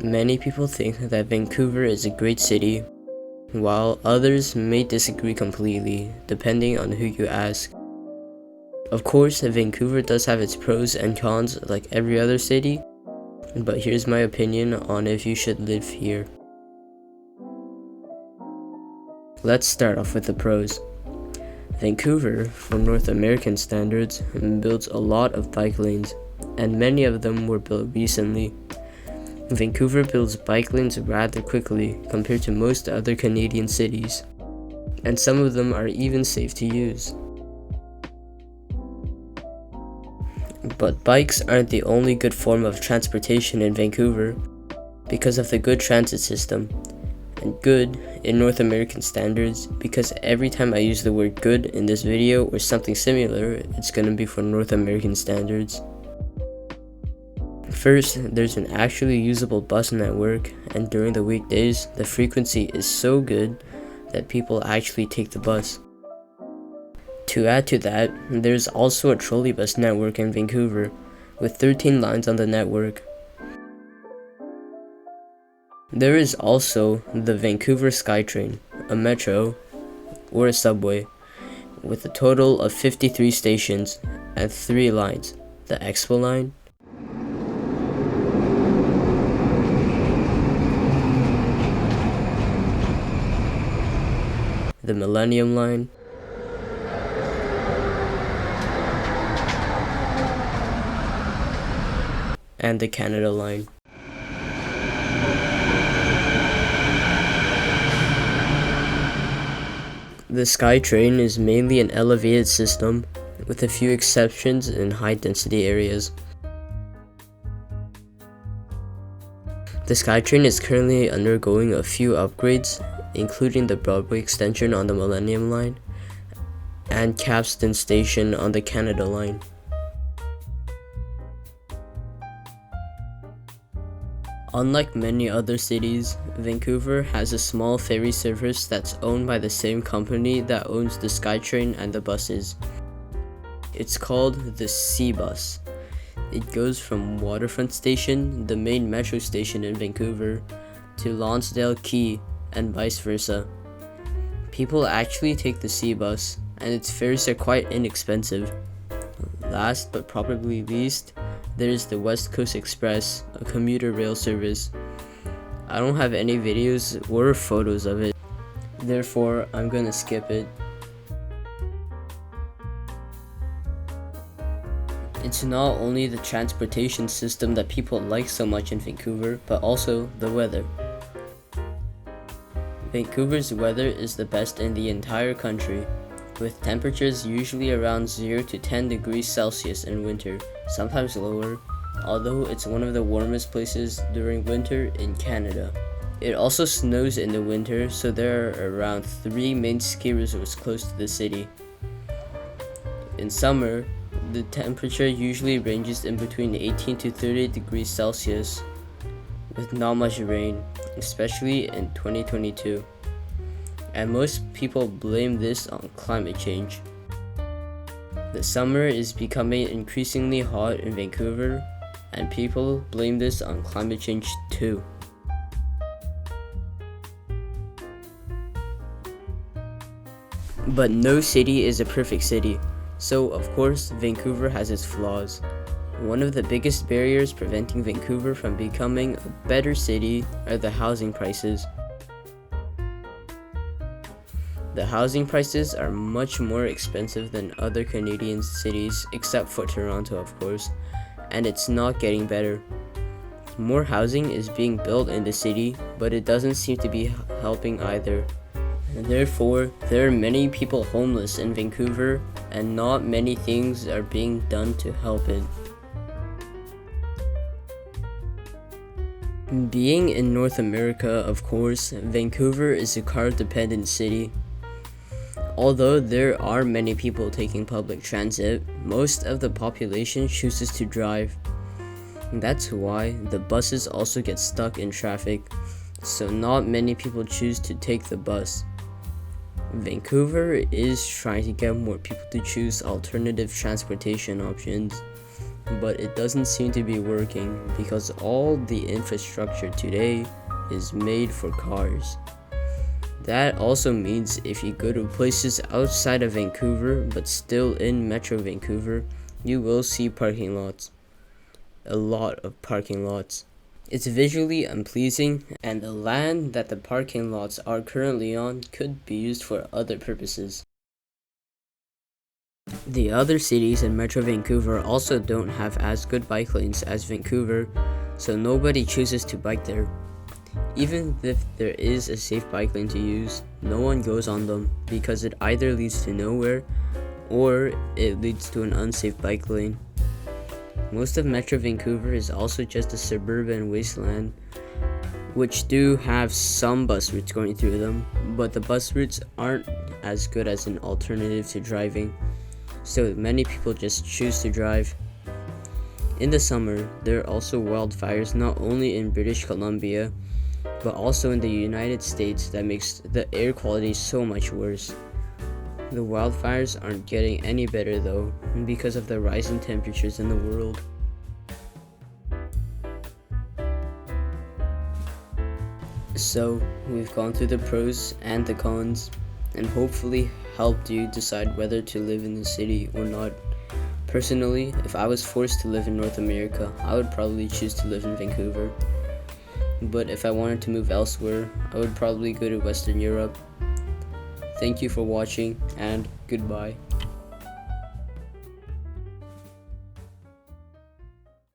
Many people think that Vancouver is a great city, while others may disagree completely, depending on who you ask. Of course, Vancouver does have its pros and cons like every other city, but here's my opinion on if you should live here. Let's start off with the pros. Vancouver, for North American standards, builds a lot of bike lanes, and many of them were built recently. Vancouver builds bike lanes rather quickly compared to most other Canadian cities, and some of them are even safe to use. But bikes aren't the only good form of transportation in Vancouver because of the good transit system, and good in North American standards because every time I use the word good in this video or something similar, it's gonna be for North American standards. First, there's an actually usable bus network, and during the weekdays, the frequency is so good that people actually take the bus. To add to that, there's also a trolley bus network in Vancouver, with 13 lines on the network. There is also the Vancouver SkyTrain, a metro, or a subway, with a total of 53 stations and 3 lines, the Expo line, the Millennium line, and the Canada line. The SkyTrain is mainly an elevated system, with a few exceptions in high-density areas. The SkyTrain is currently undergoing a few upgrades, including the Broadway extension on the Millennium line and Capstan Station on the Canada line. Unlike many other cities, Vancouver has a small ferry service that's owned by the same company that owns the SkyTrain and the buses. It's called the SeaBus. It goes from Waterfront Station, the main metro station in Vancouver, to Lonsdale Quay, and vice versa. People actually take the SeaBus, and its fares are quite inexpensive. Last but probably least, there's the West Coast Express, a commuter rail service. I don't have any videos or photos of it, therefore I'm gonna skip it. It's not only the transportation system that people like so much in Vancouver, but also the weather. Vancouver's weather is the best in the entire country, with temperatures usually around 0 to 10 degrees Celsius in winter, sometimes lower, although it's one of the warmest places during winter in Canada. It also snows in the winter, so there are around 3 main ski resorts close to the city. In summer, the temperature usually ranges in between 18 to 30 degrees Celsius, with not much rain, especially in 2022. And most people blame this on climate change. The summer is becoming increasingly hot in Vancouver, and people blame this on climate change too. But no city is a perfect city, so of course Vancouver has its flaws. One of the biggest barriers preventing Vancouver from becoming a better city are the housing prices. The housing prices are much more expensive than other Canadian cities, except for Toronto of course, and it's not getting better. More housing is being built in the city, but it doesn't seem to be helping either. And therefore, there are many people homeless in Vancouver, and not many things are being done to help it. Being in North America, of course, Vancouver is a car-dependent city. Although there are many people taking public transit, most of the population chooses to drive. That's why the buses also get stuck in traffic, so not many people choose to take the bus. Vancouver is trying to get more people to choose alternative transportation options, but it doesn't seem to be working because all the infrastructure today is made for cars. That also means if you go to places outside of Vancouver but still in Metro Vancouver, you will see parking lots. A lot of parking lots. It's visually unpleasing, and the land that the parking lots are currently on could be used for other purposes. The other cities in Metro Vancouver also don't have as good bike lanes as Vancouver, so nobody chooses to bike there. Even if there is a safe bike lane to use, no one goes on them because it either leads to nowhere or it leads to an unsafe bike lane. Most of Metro Vancouver is also just a suburban wasteland, which do have some bus routes going through them, but the bus routes aren't as good as an alternative to driving, so many people just choose to drive. In the summer, there are also wildfires not only in British Columbia, but also in the United States that makes the air quality so much worse. The wildfires aren't getting any better though, because of the rising temperatures in the world. So, we've gone through the pros and the cons, and hopefully helped you decide whether to live in the city or not. Personally, if I was forced to live in North America, I would probably choose to live in Vancouver. But if I wanted to move elsewhere, I would probably go to Western Europe. Thank you for watching, and goodbye.